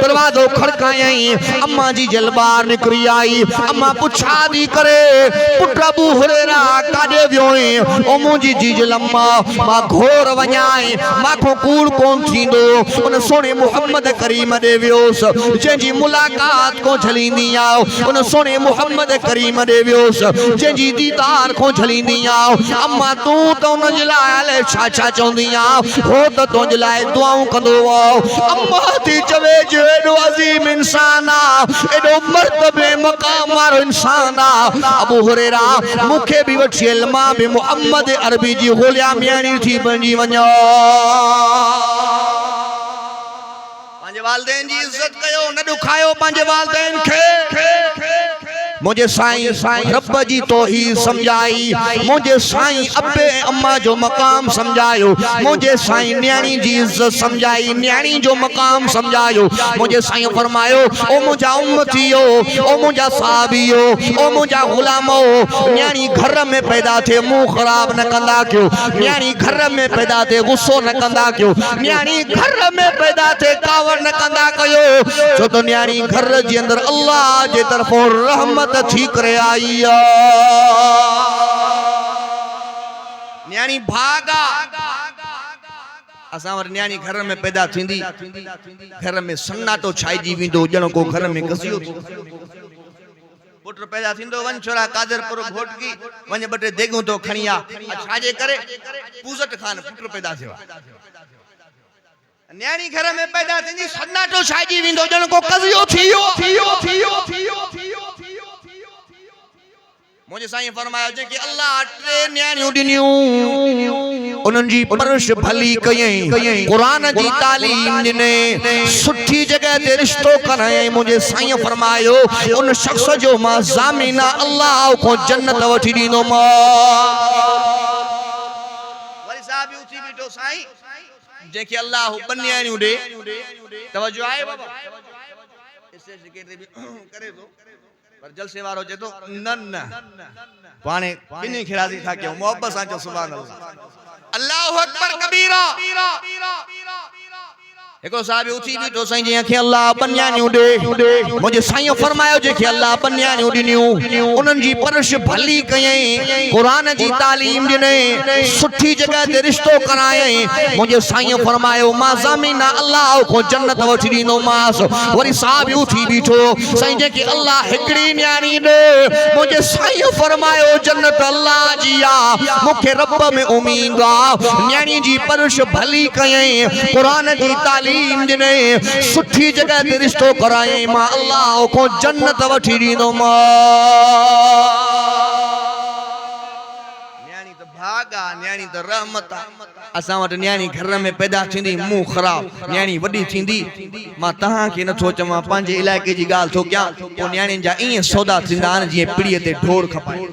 दरवाजो खड़कायई अम्मा जी जलबार निकरी आई अम्मा पुछा दी करे पुट अबू हुरैरा काडे वियोई ओ मुंजी जी जलम्मा मां घोर वञाए माखो कूड़ कोन थींदो उन सोने मुहम्मद करीम दे वियोस जंजी मुलाकात को झलींदी आओ उन सोने मुहम्मद करीम दे वियोस जंजी दीदार को झलींदी आओ अम्मा तू तो उन जलाए छा छा चौंदी आओ हो तो तुंज लाए दुआऊं कंदो आओ अम्मा थी चवे जो एडो अजीम इंसान आ एडो मर्तबे मकाम वारो इंसान आ अबू हुरैरा मुखे भी वठी इल्मा बि मुहम्मद अरबी जी गोलिया मियानी थी बनी वञो पांजे वालदेन जी इज्जत कयो न दुखायो पांजे वालदेन खे मुझे साईं रब जी तौहीद समझाई मुझे साईं अब्बे अम्मा जो मकाम समझायो मुझे साईं न्याणी जी इज्जत समझाई न्याणी जो मकाम समझायो मुझे साईं फरमायो ओ मुझा उम्मतियो ओ मुझा साहबियो ओ मुझा गुलामो न्याणी घर में पैदा थे मुंह खराब न कंदा क्यों न्याणी घर में पैदा थे गुस्सो न कंदा क्यों न्याणी घर में पैदा थे कावर न कंदा कयो छो तो न्याणी घर जे अंदर अल्लाह जे तरफों रहमत थी करे आई न्याणी भागा असा वर न्याणी घर में पैदा थींदी घर में सन्नाटो छाईजी विंदो जणो को घर में गसियो पुट पैदा थींदो वन छोरा कादरपुर घोट की वन बटे देगू तो खणिया छाजे करे पूजट खान पुट पैदा थेवा न्याणी घर में पैदा थींदी सन्नाटो छाईजी विंदो जणो को गसियो थियो मुझे साईं फरमायो जे कि अल्लाह टे न्याणियूं ॾिनियूं उन्हनि जी परवरिश भली कयई कुरान जी तालीम ॾिने सुठी जगह ते रिश्तो करायई मुझे साईं फरमायो उन शख्स जो मां ज़ामीना अल्लाह को जन्नत वठी ॾींदो मां वरी साहब उथी बीठो साईं जे कि अल्लाह बन्याणियूं ॾे तवज्जो आहे बाबा इसे सेक्रेटरी भी करे दो पर जलसे वारो जे तो न पाने बिनी खिराजी था के मोहब्बत सा जो सुभान अल्लाह अल्लाहु अकबर कबीरा एको साहब उठी भी तो साईं जी के अल्लाह बन्याणियूं दे मुझे साईं फरमायो जे के अल्लाह बन्याणियूं ॾिनियूं उन्हनि जी परवरिश भली कयई कुरान जी तालीम ॾिने सुठी जगह ते रिश्तो करायई मुझे साईं फरमायो मां ज़मीना अल्लाह को जन्नत वठी ॾींदो मास वरी साहब उठी बीठो साईं जे के अल्लाह हिकड़ी न्याणी दे मुझे साईं फरमायो जन्नत अल्लाह जी आ मुखे रब में उम्मीद आ न्याणी जी परवरिश भली कयई कुरान जी तालीम दिने सुठी जगह ते रिश्तो कराए मां अल्लाह को जन्नत वठी ॾींदो मां न्याणी तो भागा न्याणी तो रहमत असा वट न्याणी घर में पैदा थींदी मुंह खराब न्याणी वडी थींदी मां तहां के नथो चवां पंहिंजे इलाइके जी ॻाल्हि थो कयां पोइ न्याणियुनि जा ईअं सौदा थींदा आहिनि जीअं पीढ़ीअ ते ढोर खपाए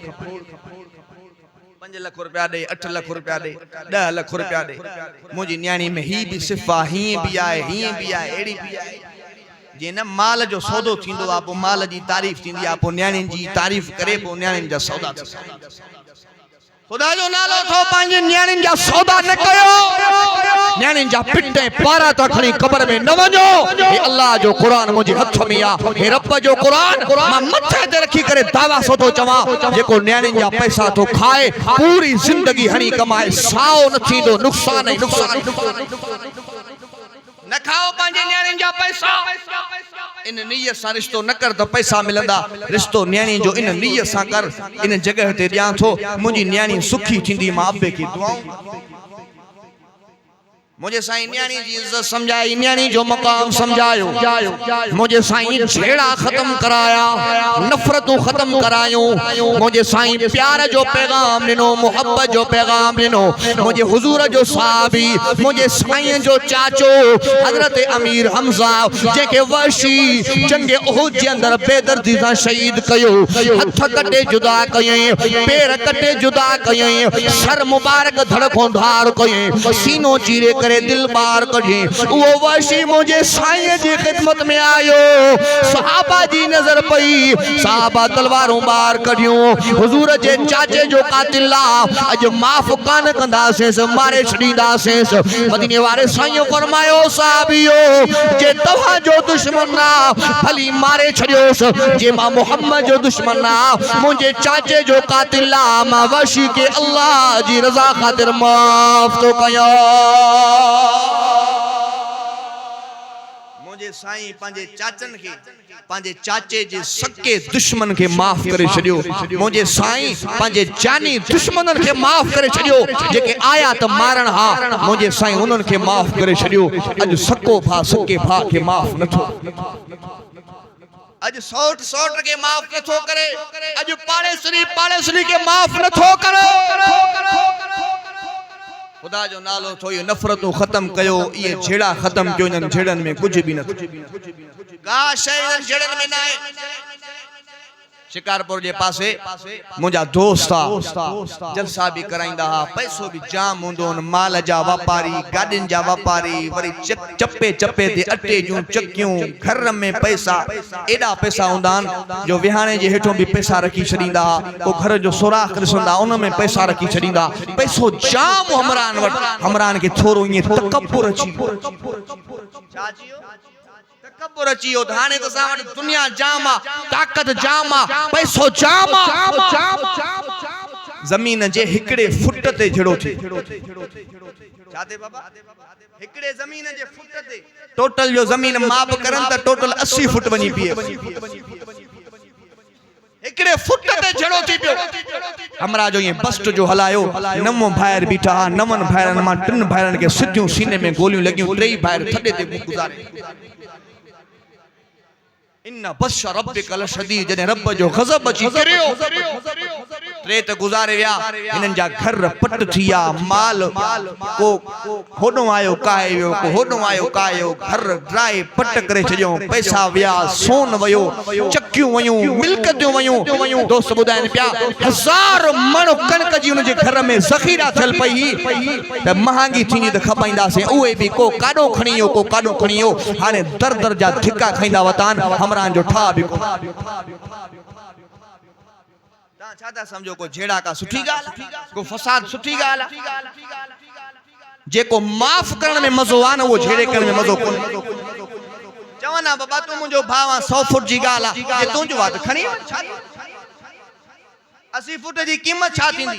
5 लाख रुपया दे 8 लाख रुपया दे 10 लाख रुपया दे मुझी न्याणी में ही भी सिफा ही भी आए एड़ी भी आए जे न माल जो सौदो थींदो आ पो माल जी तारीफ थींदी आ पो न्याणी जी तारीफ करे पो न्याणी जा सौदा खुदा जो नालो थो पांजे न्याणी जा सौदा न कयो न्याणी जा पिटे पारा तो खणी कब्र में न वञो हे अल्लाह जो कुरान मुझे हथ में आ हे रब जो कुरान मां मथे ते रखी करे दावा सो तो चवा जेको न्याणी जा पैसा तो खाए पूरी जिंदगी हणी कमाए साओ न थींदो नुकसान ही नुकसान न खाओ पांजे न्याणी जा पैसा इन नियत सा रिश्तो न कर तो पैसा मिलंदा रिश्तो न्याणी जो इन नियत सा कर इन जगह ते ध्यान थो मुझी न्याणी सुखी थींदी मां अब्बे की दुआऊं मुझे साईं न्याणी जी इज्जत समझाई न्याणी जो मकाम समझायो मुझे साईं छेड़ा खत्म कराया नफरतों खत्म करायूं मुझे साईं प्यार जो पैगाम दिनो मोहब्बत जो पैगाम दिनो मुझे हुजूर जो साहबी मुझे साईं जो चाचो हजरत अमीर हमजा जेके वहशी जंग उहुद जे अंदर बेदर्दी सा शहीद कयो हथ कटे जुदा कयई पैर कटे जुदा कयई सर मुबारक धड़कों धार कयई सीनो चीरे करे करे दिल बार कढी वो वशी मुझे साईं जी खिदमत में आयो सहाबा जी नजर पई सहाबा तलवारों बार कढियूं हुजूर जे चाचे जो कातिल अज माफ कान कंदासेस मारे छड़ींदासेस मदीने वारे साईं फरमायो साहबियो जे तव्हां जो दुश्मन ना भली मारे छड़ियोस जे मां मोहम्मद जो दुश्मन ना मुझे चाचे जो कातिल मां वशी के अल्लाह जी रजा खातिर माफ तो कया मुझे साईं पांजे चाचन के पांजे चाचे जे सके दुश्मन के माफ करे छड़ियो मुझे साईं पांजे जानी दुश्मनन के माफ करे छड़ियो जेके आया त मारण हा मुझे साईं उनन के माफ करे छड़ियो अज सको भा सके भा के माफ नथो अज सौट के माफ नथो करे अज पाड़ेसरी के माफ नथो करे खुदा जो नालो थो ये नफरतों खत्म कयो ये झेड़ा खत्म कयो इन झेड़न में कुछ भी न का शय इन झेड़न में ना शिकारपुर जे पासे मुझा दोस्त जलसा भी कराइंदा पैसो भी जाम हुंदो माल जा व्यापारी गाड़िन जा व्यापारी वरी चप्पे चप्पे ते अटे जूं चक्कियूं घर में पैसा एडा पैसा हुंदान जो विहाणे जे हेठों भी पैसा रखी छडींदा को घर जो सुराख ॾिसंदा उन में पैसा रखी छडींदा पैसो जाम हमरान वट हमरान के थोरो ये तकब्बुर अची तकब्बुर अची ओ हाणे त असां वटि दुनिया जाम आ ताकत जाम आ पैसो जाम आ जमीन जे हिकड़े फुट ते जड़ो थी चाते बाबा हिकड़े जमीन जे फुट ते टोटल जो जमीन माप करन त टोटल 80 फुट वनी पिए हिकड़े फुट ते जड़ो थी पियो हमरा जो ये बस्ट जो हलायो नमो भायर बीठा नमन भायरन मा टिन भायरन के सिद्धियों सीने में गोलियों लगियूं ट्रेई भायर थडे ते गुजारे इन्ना बश रब्बिक लशदीद जने रब जो गजब अची करियो ट्रे त गुजारे विया इनन जा घर पट थिया माल को होडो आयो कायो को होडो आयो कायो घर ड्राई पट करे छजो पैसा विया सोन वयो चक्कियूं वयो मिलकतियूं वयो दोस्त बुधाइन पिया 1000 मण कणक जी उन जे घर में ज़खीरा थल पई त महांगी थींदी त खपाइंदा से उए भी को काडो खणियो को काडो खणियो हाने दर दर जा ठिका खैंदा वतान हमरान जो ठा भी छाता समझो को झेड़ा का सुठी गाल को फसाद सुठी गाल जे को माफ करने में मजो आ न वो झेड़े करने में मजो कोन चवना बाबा तू मुजो भावा 100 फुट जी गाल ये तुंजो बात खणी 80 फुट जी कीमत छा थींदी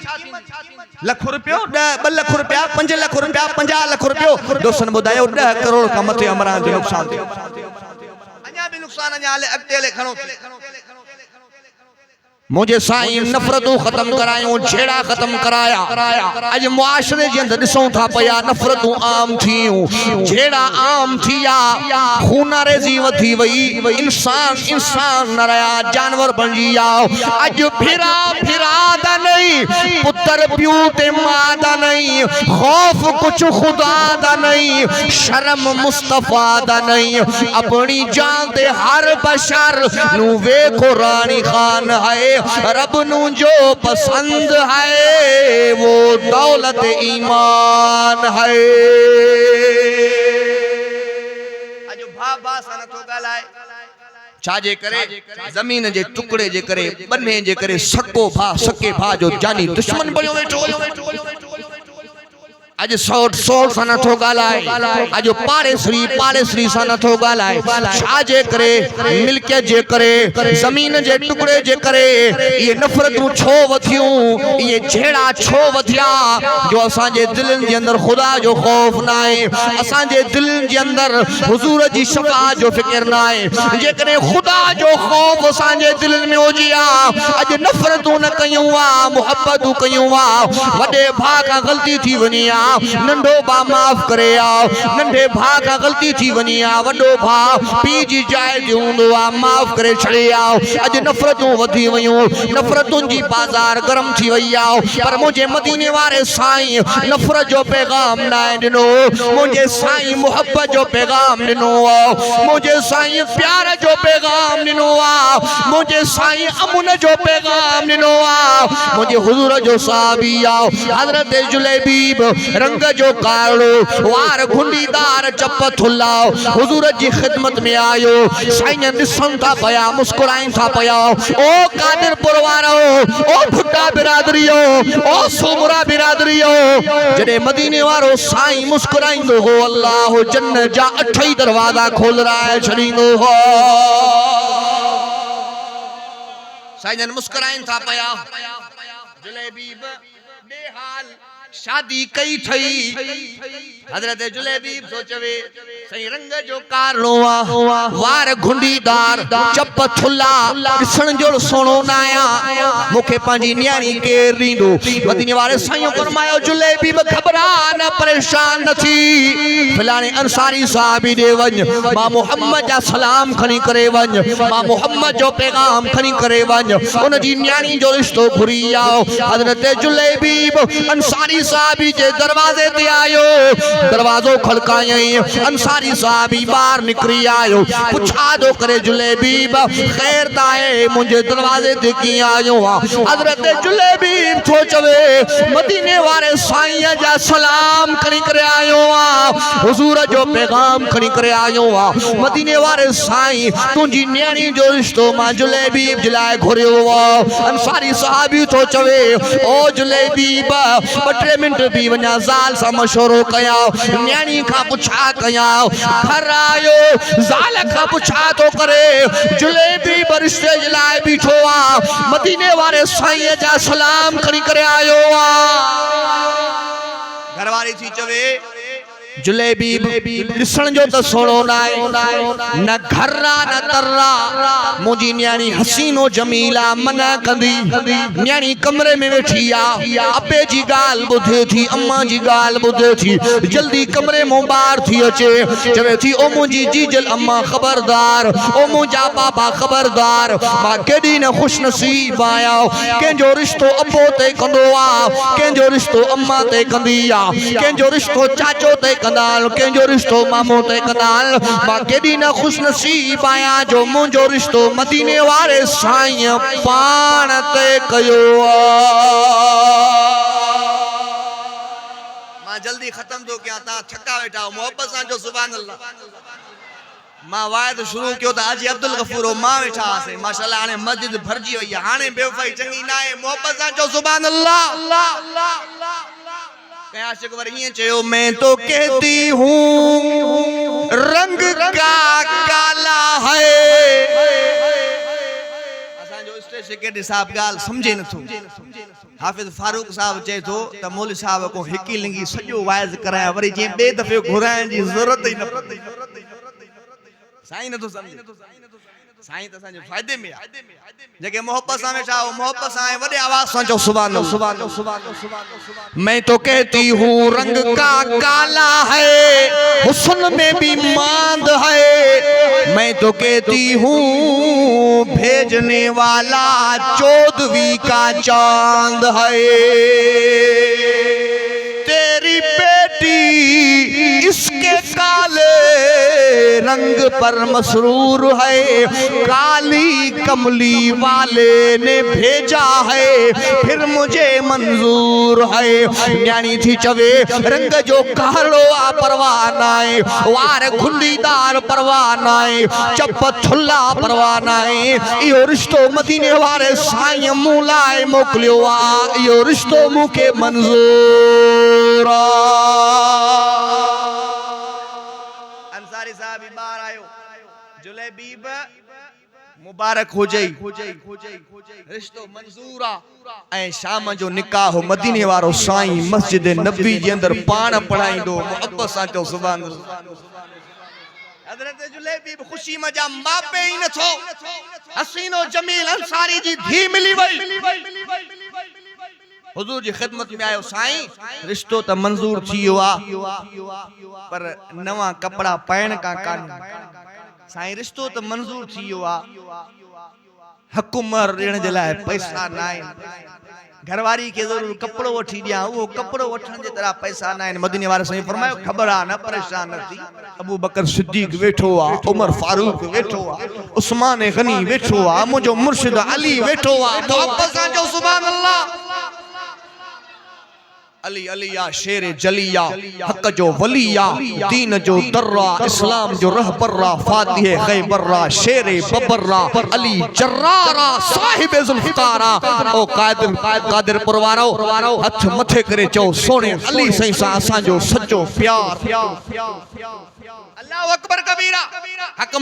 लाख रुपयो 2 लाख रुपया 5 लाख रुपया 50 लाख रुपयो दोस्तन बुधायो 10 करोड़ का मथे अमरान जो नुकसान थियो अन्या भी नुकसान अन्या ले अगते ले खणो मुझे साईं नफरतों खत्म करायूं झेड़ा खत्म कराया अज मुआशरे जे अंदर दिसों था पया नफरतों आम थियूं झेड़ा आम थिया खून रेजी वधी वई इंसान न रहा जानवर बन जिया अज फिरा दा नहीं पुत्र प्यू ते मां दा नहीं खौफ कुछ खुदा दा नहीं शर्म मुस्तफा दा नहीं अपनी जान ते हर बशर नु वेखो रानी खान है रब नू जो पसंद है वो दौलत ईमान है अजो भा सन तो गालाए छाजे करे जमीन जे टुकड़े जे करे बन्ने जे करे सको सके भा जो जानी दुश्मन बणियो वेठो अज सोट सन थो गालाए अज पाड़े श्री सन थो गालाए छाजे करे मिल्के जे करे जमीन जे टुकड़े जे करे ये नफरतूं छो वथियूं ये झेड़ा छो वथिया जो असा जे दिलन जे अंदर खुदा जो खौफ ना है असा जे दिलन जे अंदर हुजूर जी शफाअत जो फिक्र ना है जे करे खुदा जो खौफ असा जे दिलन में होजिया अज नफरतूं न कयूं वा मोहब्बतूं कयूं वा वडे भा का गलती थी वनी नंढो भा माफ करे नंढे भा का गलती थी वनी वडो भा पी जी जाए हुंदो माफ करे छड़े अज नफरतूं वधी वयूं नफरतुन जी बाजार गरम थी वई पर मुझे मदीने वारे साईं नफरत जो पैगाम ना दिनो मुझे साईं मोहब्बत जो पैगाम दिनो मुझे साईं प्यार जो पैगाम दिनो मुझे साईं अमन जो पैगाम दिनो मुझे हुजूर जो साहबी हजरत जुलैबीब रंग जो कारो वार घुंडीदार चप थुल्लाओ हुजूर जी खिदमत में आयो साईं दिसन था पया मुस्कुराइन था पया ओ कादिरपुर वारो ओ भुट्टा बिरादरियो ओ सोमरा बिरादरियो जडे मदीने वारो साईं मुस्कुराइंदो हो अल्लाह जन्नत जा 8 दरवाजा खोल रहा है छड़ींदो हो साईं मुस्कुराइन था पया जुलेबी बेहाल शादी कई थई हजरत जुलेबी सोचवे सही रंग जो कारोवा वार घुंडीदार चप थुल्ला दिसण जो सोनो नाया मुखे पांजी न्याणी केर रींदो मदीने वाले साईं फरमायो जुलेबी घबरा न परेशान न थी फलाने अंसारी साहबी दे वञ मां मोहम्मद जा सलाम खणी करे वञ मां मोहम्मद जो पैगाम खणी करे वञ उन जी न्याणी जो रिश्तो घुरी आओ हजरत जुलेबी अंसारी साहबी जे दरवाजे ते आयो दरवाजो खड़कायई अंसारी साहबी बाहर निकरी आयो पुछा दो करे जुलेबी खैर ताए मुझे दरवाजे ते की आयो हजरत जुलेबी सोचवे मदीने वाले साईं जा सलाम खणी करे आयो हुजूर जो पैगाम खणी करे आयो मदीने वाले साईं तुंजी न्याणी जो रिश्तो मां जुलेबी जिलाए घुरियो अंसारी साहबी सोचवे ओ जुलेबी 2 मिनट भी वना ज़ाल सा मशवरो कया न्याणी का पुछा कया घर आयो ज़ाल का पुछा तो करे जुलेबी बरिश्ते जलाए बीठो मदीने वाले साईं जा सलाम खणी करे आयो घरवारी थी चवे जुलेबी दिसण जो त सोनो नाए न घर्रा न तर्रा मुजी न्याणी हसीनो जमीला मना कंदी न्याणी कमरे में वेठी आ अबे जी गाल बुधे थी अम्मा जी गाल बुधे थी जल्दी कमरे मो बाहर थी अचे चवे थी ओ मुजी जीजल अम्मा खबरदार ओ मुजा बाबा खबरदार मां केडी न खुश नसीब आया के जो रिश्तो अबो ते कंदो आ के जो रिश्तो अम्मा ते कंदी आ के जो रिश्तो चाचो ते कंदाल के जो रिश्तो मामो ते कंदाल मां केडी न खुश नसीब आया जो मुंजो रिश्तो मदीने वाले साईं पाण ते कयो मां जल्दी खत्म तो क्या ता थका बैठा मोहब्बत सा जो सुभान अल्लाह मां वायद शुरू कियो ता हाजी अब्दुल गफूर मां बैठा से माशाल्लाह हाने मस्जिद भरजी वई हाने बेवफाई चंगी ना है मोहब्बत सा जो सुभान अल्लाह आशिक वर ये चयो मैं तो कहती हूँ रंग का काला है असा जो स्टेज सेक्रेटरी साहब गाल समझे न थो हाफिज फारूक साहब चे तो त मौलवी साहब को हिकी लिंगी सजो वाइज कराया वरी जे बे दफे घुरायण जी जरूरत ही न पई साईं न तो समझे साईं त असांजे फायदे में जगे मोहब्बत सां वेठा हो मोहब्बत सां वडे आवाज सां चो सुभान अल्लाह मैं तो कहती हूँ रंग का काला है हुस्न में भी मांद है मैं तो कहती हूँ भेजने वाला 14वीं का चांद है तेरी बेटी इसके काले रंग पर मसरूर है काली कमली वाले ने भेजा है फिर मुझे मंजूर है न्याणी थी चवे रंग जो कालो आ परवाह नाए वार घुंडीदार परवाह नाए चप थुल्ला परवाह नाए इहो रिश्तो मदीने वाले साईं मूं लाए मोकिलियो आ इहो रिश्तो मूंखे मंजूर अंसारी साहब बाहर आयो जुलेबी मुबारक हो जाई रिश्तो मंजूर आ ऐं शाम जो निकाह हो मदीने वारो साईं मस्जिद नबी जे अंदर पाण पढ़ाईंदो मोहब्बत सां चो सुभान हजरत जुलेबी खुशी मजा मापे ही न थो हसीनो जमील अंसारी जी धी मिली वई हुजूर जी खिदमत में आयो साईं रिश्तो त मंजूर थियो आ पर नवा कपड़ा पाइण का कान साईं रिश्तो त मंजूर थियो आ हुकुमर ॾियण जे लाइ पैसा नाहे घरवारी के जरूर कपड़ो वठी दिया वो कपड़ो वठण जे तरह पैसा नाहे मदीने वाले साईं फरमायो खबर आ न परेशान न थी अबू बकर सिद्दीक वेठो आ उमर फारूक वेठो आ उस्मान गनी वेठो आ मुजो मुर्शिद अली वेठो आ मोहब्बत सां जो सुभान अल्लाह अली अलिया शेर जलिया हक जो वलिया दीन जो दर्रा इस्लाम जो रहबर्रा फातिह खैबर्रा शेर बबर्रा अली जर्रारा साहिब जुल्फकारा ओ कादिर पुरवारो हथ मथे करे चो सोने अली सही सा असा जो सच्चो प्यार अल्लाहु अकबर कबीरा हक